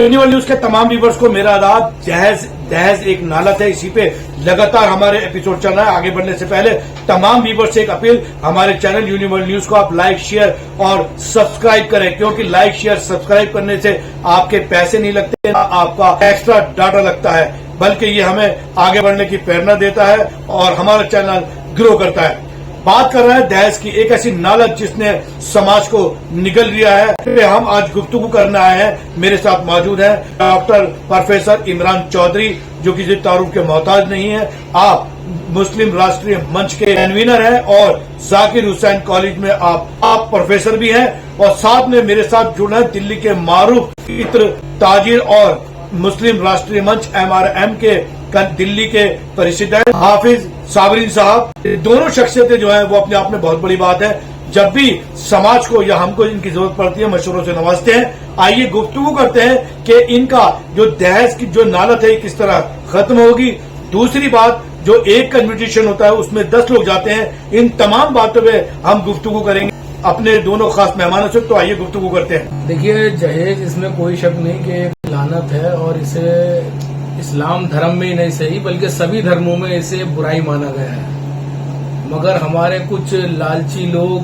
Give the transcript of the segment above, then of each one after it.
Universal news के तमाम viewers को मेरा आदाब। दहेज एक नालत है, इसी पे लगातार हमारे एपिसोड चल रहा है। आगे बढ़ने से पहले तमाम व्यूवर्स से एक अपील, हमारे चैनल यूनिवर्सल न्यूज को आप लाइक शेयर और सब्सक्राइब करें, क्योंकि लाइक शेयर सब्सक्राइब करने से आपके पैसे नहीं लगते, आपका एक्स्ट्रा डाटा लगता है, बल्कि ये हमें आगे बढ़ने की प्रेरणा देता है और हमारा चैनल ग्रो करता है। बात कर रहे हैं दहेज की, एक ऐसी नालत जिसने समाज को निगल लिया है। पे हम आज गुफ्तगू करने आए हैं। मेरे साथ मौजूद है डॉक्टर प्रोफेसर इमरान चौधरी, जो किसी तारुफ के मोहताज नहीं है। आप मुस्लिम राष्ट्रीय मंच के कन्वीनर हैं और जाकिर हुसैन कॉलेज में आप प्रोफेसर भी हैं, और साथ में मेरे साथ जुड़े हैं दिल्ली के मारूफ इत्र ताजिर और मुस्लिम राष्ट्रीय मंच MRM के दिल्ली के प्रेसिडेंट हाफिज साबरीन साहब। दोनों शख्सियतें जो है वो अपने आप में बहुत बड़ी बात है। जब भी समाज को या हमको इनकी जरूरत पड़ती है, मशवरों से नवाजते हैं। आइए गुफ्तगू करते हैं कि इनका जो दहेज की जो नालत है किस तरह खत्म होगी। दूसरी बात, जो एक कन्विटेशन होता है उसमें 10 लोग जाते हैं। इन तमाम बातों पे हम गुफ्तगू करेंगे अपने दोनों खास मेहमानों से। तो आइए गुफ्तगू करते हैं। देखिए, दहेज इसमें कोई शक नहीं कि एक लानत है, और इसे इस्लाम धर्म में ही नहीं सही बल्कि सभी धर्मों में इसे बुराई माना गया है। मगर हमारे कुछ लालची लोग,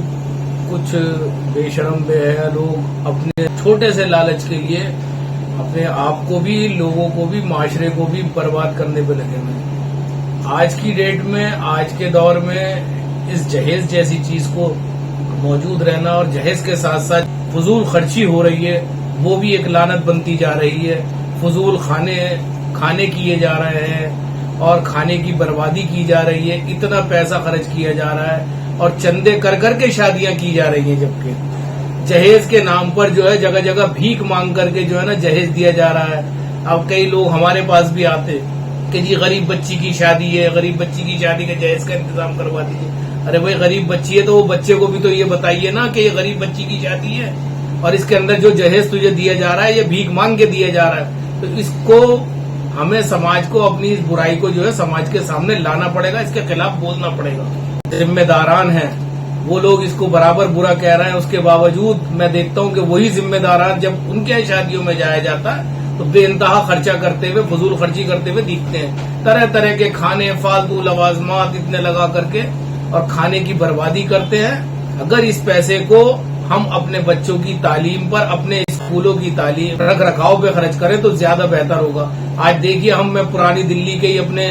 कुछ बेशरम बेहया लोग अपने छोटे से लालच के लिए अपने आप को भी, लोगों को भी, माशरे को भी बर्बाद करने पे लगे हुए हैं। आज की डेट में, आज के दौर में इस जहेज जैसी चीज को मौजूद रहना और जहेज के साथ साथ फजूल खर्ची हो रही है, वो भी एक लानत बनती जा रही है। फजूल खाने किए जा रहे हैं और खाने की बर्बादी की जा रही है। इतना पैसा खर्च किया जा रहा है और चंदे कर के शादियां की जा रही हैं, जबकि जहेज के नाम पर जो है जगह जगह भीख मांग करके जो है ना जहेज दिया जा रहा है। अब कई लोग हमारे पास भी आते कि जी गरीब बच्ची की शादी है, गरीब बच्ची की शादी का जहेज का इंतजाम करवा दीजिए। अरे भाई, गरीब बच्ची है तो वो बच्चे को भी तो ये बताइए ना कि ये गरीब बच्ची की शादी है और इसके अंदर जो जहेज तुझे दिया जा रहा है ये भीख मांग के दिया जा रहा है। तो इसको हमें समाज को, अपनी इस बुराई को जो है समाज के सामने लाना पड़ेगा, इसके खिलाफ बोलना पड़ेगा। जिम्मेदारान हैं वो लोग इसको बराबर बुरा कह रहे हैं, उसके बावजूद मैं देखता हूं कि वही जिम्मेदारान जब उनके शादियों में जाया जाता है तो बेइंतहा खर्चा करते हुए, फजूल खर्ची करते हुए दिखते हैं। तरह तरह के खाने, फालतू लवाजमात इतने लगा करके और खाने की बर्बादी करते हैं। अगर इस पैसे को हम अपने बच्चों की तालीम पर, अपने स्कूलों की तालीम, रख रखाव पे खर्च करें तो ज्यादा बेहतर होगा। आज देखिए, मैं पुरानी दिल्ली के ही अपने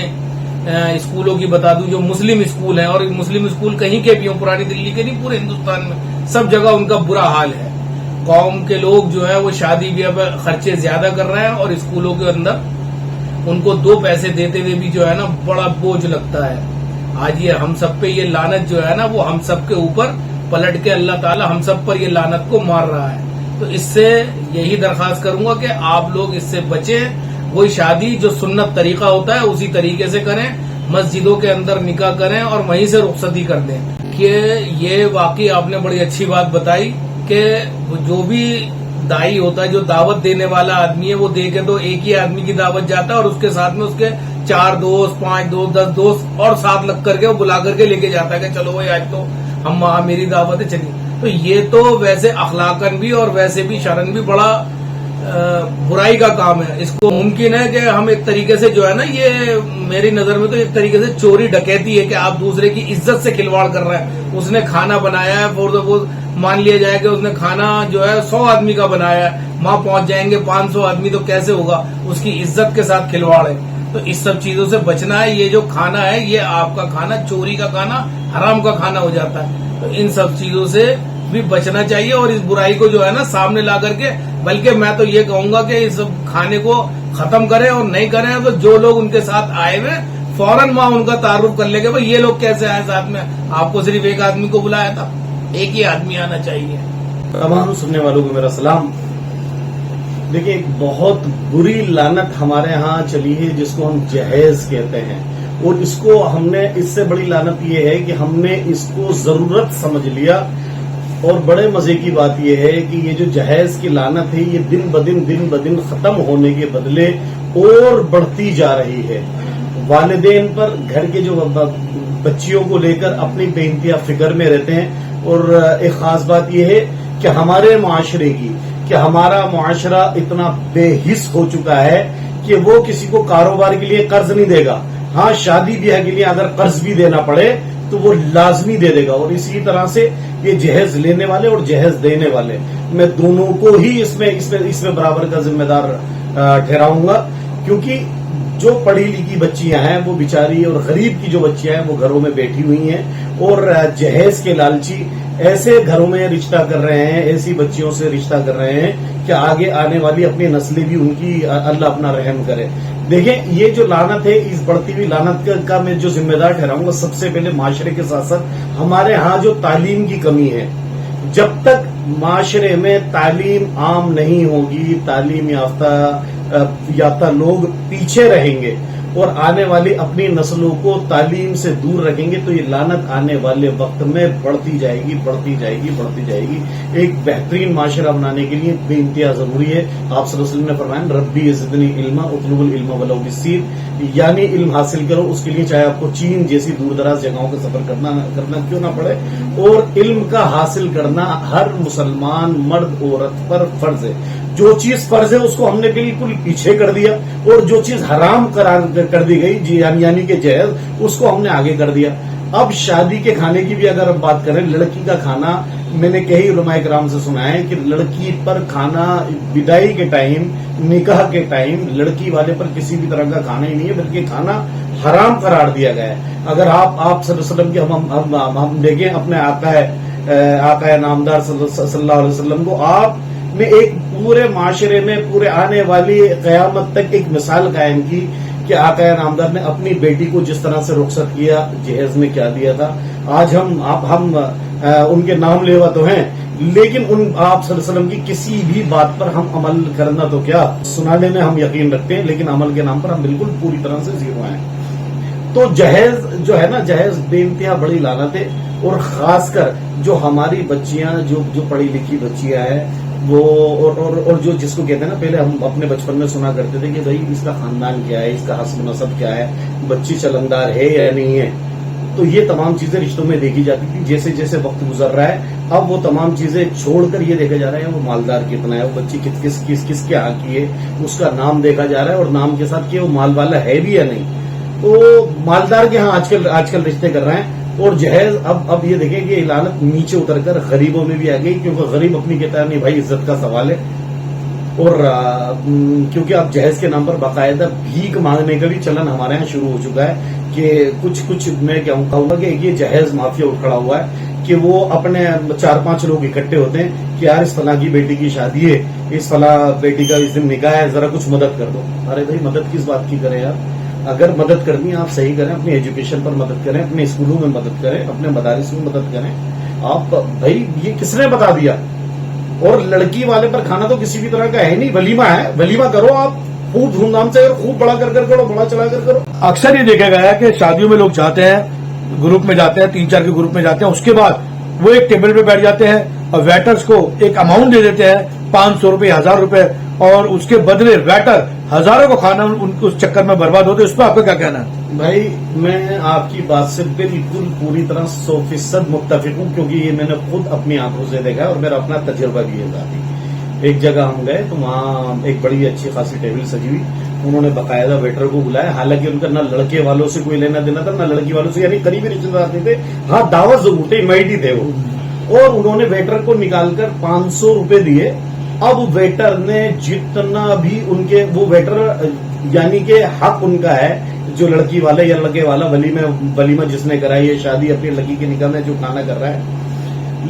स्कूलों की बता दूं, जो मुस्लिम स्कूल हैं, और मुस्लिम स्कूल कहीं के भी हों, पुरानी दिल्ली के नहीं, पूरे हिंदुस्तान में सब जगह उनका बुरा हाल है। कौम के लोग जो है वो शादी ब्याह पर खर्चे ज्यादा कर रहे हैं और स्कूलों के अंदर उनको 2 पैसे देते हुए भी जो है ना बड़ा बोझ लगता है। आज ये हम सब पे ये लानत जो है ना वो हम सब के ऊपर पलट के अल्लाह ताला हम सब पर ये लानत को मार रहा है। तो इससे यही दरखास्त करूंगा कि आप लोग इससे बचें। वही शादी जो सुन्नत तरीका होता है उसी तरीके से करें, मस्जिदों के अंदर निकाह करें और वहीं से रुखसती कर दें। कि ये वाकई आपने बड़ी अच्छी बात बताई कि जो भी दाई होता है, जो दावत देने वाला आदमी है, वो दे के तो एक ही आदमी की दावत जाता है और उसके साथ में उसके 4 दोस्त, 5 दोस्त, 10 दोस्त और 7 लग करके वो बुला करके लेके जाता है कि चलो भाई आज तो हम मेरी दावत है, चलिए। तो ये तो वैसे अखलाकन भी और वैसे भी शरन भी बड़ा बुराई का काम है। इसको मुमकिन है कि हम एक तरीके से जो है ना, ये मेरी नजर में तो एक तरीके से चोरी डकैती है कि आप दूसरे की इज्जत से खिलवाड़ कर रहे हैं। उसने खाना बनाया है, वो मान लिया जाए कि उसने खाना जो है 100 आदमी का बनाया है, वहां पहुंच जाएंगे 500 आदमी, तो कैसे होगा? उसकी इज्जत के साथ खिलवाड़ है। तो इस सब चीजों से बचना है। ये जो खाना है ये आपका खाना, चोरी का खाना, हराम का खाना हो जाता है। तो इन सब चीजों से भी बचना चाहिए और इस बुराई को जो है ना सामने ला करके, बल्कि मैं तो ये कहूंगा कि इस खाने को खत्म करें, और नहीं करें तो जो लोग उनके साथ आए हुए फौरन वहां उनका तारुफ कर लेंगे। भाई ये लोग कैसे आए साथ में? आपको सिर्फ एक आदमी को बुलाया था, एक ही आदमी आना चाहिए। तमाम सुनने वालों को मेरा सलाम। देखिए, एक बहुत बुरी लानत हमारे यहाँ चली है जिसको हम जहेज कहते हैं, और इसको हमने, इससे बड़ी लानत ये है कि हमने इसको जरूरत समझ लिया। और बड़े मजे की बात यह है कि ये जो जहेज की लानत है ये दिन ब दिन खत्म होने के बदले और बढ़ती जा रही है। वालिदैन पर, घर के जो बच्चियों को लेकर अपनी बेइंतहा फिक्र में रहते हैं। और एक खास बात यह है कि हमारे माशरे की کہ ہمارا معاشرہ اتنا بے حس ہو چکا ہے کہ وہ کسی کو کاروبار کے لیے قرض نہیں دے گا. ہاں شادی بیاہ کے لیے اگر قرض بھی دینا پڑے تو وہ لازمی دے دے گا. اور اسی طرح سے یہ جہیز لینے والے اور جہیز دینے والے میں دونوں کو ہی اس میں برابر کا ذمہ دار ٹھہراؤں گا. کیونکہ جو پڑھی لکھی بچیاں ہیں وہ بیچاری اور غریب کی جو بچیاں ہیں وہ گھروں میں بیٹھی ہوئی ہیں اور جہیز کے لالچی ایسے گھروں میں رشتہ کر رہے ہیں, ایسی بچیوں سے رشتہ کر رہے ہیں کہ آگے آنے والی اپنی نسلیں بھی ان کی اللہ اپنا رحم کرے. دیکھیں یہ جو لعنت ہے, اس بڑھتی ہوئی لعنت کا میں جو ذمہ دار ٹھہراؤں گا سب سے پہلے معاشرے کے ساتھ ساتھ ہمارے ہاں جو تعلیم کی کمی ہے. جب تک معاشرے میں تعلیم عام نہیں ہوگی, تعلیم یافتہ لوگ پیچھے رہیں گے اور آنے والی اپنی نسلوں کو تعلیم سے دور رکھیں گے تو یہ لعنت آنے والے وقت میں بڑھتی جائے گی. ایک بہترین معاشرہ بنانے کے لیے بے انتہا ضروری ہے. آپ صلی اللہ علیہ وسلم نے فرمایا ربی زدنی علما اطلب العلم ولو بالسین, یعنی علم حاصل کرو, اس کے لیے چاہے آپ کو چین جیسی دور دراز جگہوں کا سفر کرنا کیوں نہ پڑے. اور علم کا حاصل کرنا ہر مسلمان مرد عورت پر فرض ہے. جو چیز فرض ہے اس کو ہم نے بالکل پیچھے کر دیا اور جو چیز حرام کر دی گئی یعنی کہ جہیز, اس کو ہم نے آگے کر دیا. اب شادی کے کھانے کی بھی اگر ہم بات کریں, لڑکی کا کھانا میں نے کئی علماء کرام سے سنا ہے کہ لڑکی پر کھانا بدائی کے ٹائم, نکاح کے ٹائم لڑکی والے پر کسی بھی طرح کا کھانا ہی نہیں ہے بلکہ کھانا حرام قرار دیا گیا ہے. اگر آپ صلی اللہ علیہ وسلم کے ہم دیکھیں اپنے آقا نامدار صلی اللہ علیہ وسلم کو, آپ نے ایک پورے معاشرے میں پورے آنے والی قیامت تک ایک مثال قائم کی کہ آقا نامدار نے اپنی بیٹی کو جس طرح سے رخصت کیا, جہیز میں کیا دیا تھا. آج ہم ان کے نام لیوا تو ہیں لیکن آپ صلی اللہ علیہ وسلم کی کسی بھی بات پر ہم عمل کرنا تو کیا, سنانے میں ہم یقین رکھتے ہیں لیکن عمل کے نام پر ہم بالکل پوری طرح سے زیرو ہیں. تو جہیز جو ہے نا, جہیز بے انتہا بڑی لعنت ہے. اور خاص کر جو ہماری بچیاں جو پڑھی لکھی بچیاں ہیں وہ اور جو جس کو کہتے ہیں نا, پہلے ہم اپنے بچپن میں سنا کرتے تھے کہ بھائی اس کا خاندان کیا ہے, اس کا حسب نسب کیا ہے, بچی چلندار ہے یا نہیں ہے. تو یہ تمام چیزیں رشتوں میں دیکھی جاتی تھی. جیسے جیسے وقت گزر رہا ہے اب وہ تمام چیزیں چھوڑ کر یہ دیکھا جا رہا ہے وہ مالدار کتنا ہے, وہ بچی کس کے ہاں کی ہے, اس کا نام دیکھا جا رہا ہے اور نام کے ساتھ کہ وہ مال والا ہے بھی یا نہیں. تو مالدار کے ہاں آج کل رشتے کر رہے ہیں. اور جہیز اب یہ دیکھیں کہ لعنت نیچے اتر کر غریبوں میں بھی آ گئی, کیونکہ غریب اپنی کہتا ہے نہیں بھائی عزت کا سوال ہے. اور کیونکہ اب جہیز کے نام پر باقاعدہ بھیک مانگنے کا بھی چلن ہمارے یہاں شروع ہو چکا ہے کہ کچھ میں کہوں گا کہ یہ جہیز مافیا اٹھ کھڑا ہوا ہے کہ وہ اپنے 4-5 لوگ اکٹھے ہوتے ہیں کہ یار اس فلاں کی بیٹی کی شادی ہے, اس فلاں بیٹی کا اس دن نکاح ہے, ذرا کچھ مدد کر دو. ارے بھائی مدد کس بات کی کریں یار, اگر مدد کرنی ہے آپ صحیح کریں, اپنی ایجوکیشن پر مدد کریں, اپنے اسکولوں میں مدد کریں, اپنے مدارس میں مدد کریں. آپ بھائی یہ کس نے بتا دیا. اور لڑکی والے پر کھانا تو کسی بھی طرح کا ہے نہیں, ولیمہ ہے, ولیمہ کرو آپ خوب دھوم دھام سے, خوب بڑا کر کرو, بڑا چلا کر کرو. اکثر یہ دیکھا گیا ہے کہ شادیوں میں لوگ جاتے ہیں, گروپ میں جاتے ہیں, 3-4 کے گروپ میں جاتے ہیں, اس کے بعد وہ ایک ٹیبل پہ بیٹھ جاتے ہیں اور ویٹرز کو ایک اماؤنٹ دے دیتے ہیں 500 روپے, 1000 روپے, اور اس کے بدلے ویٹر ہزاروں کو کھانا اس چکر میں برباد ہوتے. اس پہ آپ کا کیا کہنا ہے؟ بھائی میں آپ کی بات سے بالکل پوری طرح 100% متفق ہوں, کیونکہ یہ میں نے خود اپنی آنکھوں سے دیکھا ہے اور میرا اپنا تجربہ بھی ہے ذاتی. ایک جگہ ہم گئے تو وہاں ایک بڑی اچھی خاصی ٹیبل سجی ہوئی, انہوں نے باقاعدہ ویٹر کو بلایا, حالانکہ ان کا نہ لڑکے والوں سے کوئی لینا دینا تھا نہ لڑکی والوں سے, یعنی قریبی رشتے دار نہیں تھے. ہاں دعوت ضرور تھے, انوائٹ تھے وہ, اور انہوں نے ویٹر کو نکال کر 500 روپے دیے. اب ویٹر نے جتنا بھی ان کے, وہ ویٹر یعنی کہ حق ان کا ہے جو لڑکی والا یا لڑکے والا ولیمہ جس نے کرائی ہے, شادی اپنی لڑکی کے نکاح میں جو کھانا کر رہا ہے,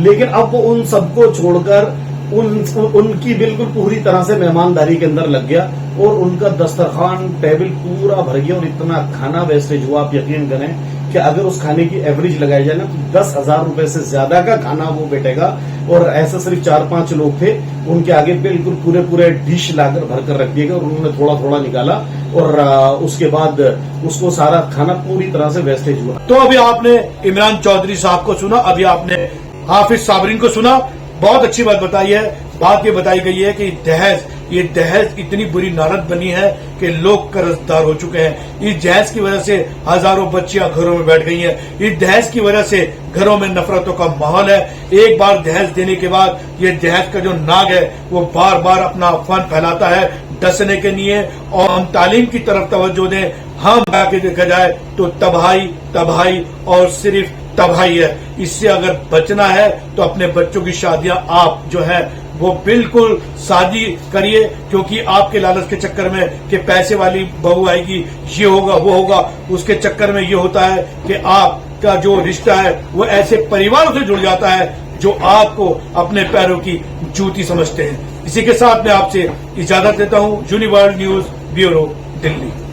لیکن اب وہ ان سب کو چھوڑ کر ان کی بالکل پوری طرح سے مہمانداری کے اندر لگ گیا اور ان کا دسترخوان ٹیبل پورا بھر گیا اور اتنا کھانا ویسٹیج ہوا. آپ یقین کریں کہ اگر اس کھانے کی ایوریج لگائی جائے نا تو 10,000 روپے سے زیادہ کا کھانا وہ بیٹھے گا. اور ایسا صرف 4-5 لوگ تھے, ان کے آگے بالکل پورے ڈش لا کر بھر کر رکھ دیے گا اور انہوں نے تھوڑا نکالا اور اس کے بعد اس کو سارا کھانا پوری طرح سے ویسٹیج ہوا. تو ابھی آپ نے عمران چودھری صاحب کو سنا, ابھی آپ نے حافظ صابرین کو سنا, بہت اچھی بات بتائی ہے. بات یہ بتائی گئی ہے کہ جہیز ये दहेज इतनी बुरी लानत बनी है कि लोग कर्जदार हो चुके हैं। इस दहेज की वजह से हजारों बच्चियां घरों में बैठ गई हैं। इस दहेज की वजह से घरों में नफरतों का माहौल है। एक बार दहेज देने के बाद ये दहेज का जो नाग है वो बार बार अपना अफवाह फैलाता है। डसने के लिए और हम तालीम की तरफ तवज्जो दें, हम बाकी देखा जाए तो तबाही तबाही और सिर्फ तबाही है। इससे अगर बचना है तो अपने बच्चों की शादियां आप जो है वो बिल्कुल शादी करिए, क्योंकि आपके लालच के चक्कर में कि पैसे वाली बहू आएगी, ये होगा वो होगा, उसके चक्कर में ये होता है कि आपका जो रिश्ता है वो ऐसे परिवारों से जुड़ जाता है जो आपको अपने पैरों की जूती समझते हैं। इसी के साथ मैं आपसे इजाजत देता हूं। यूनिवर्ल्ड न्यूज ब्यूरो, दिल्ली।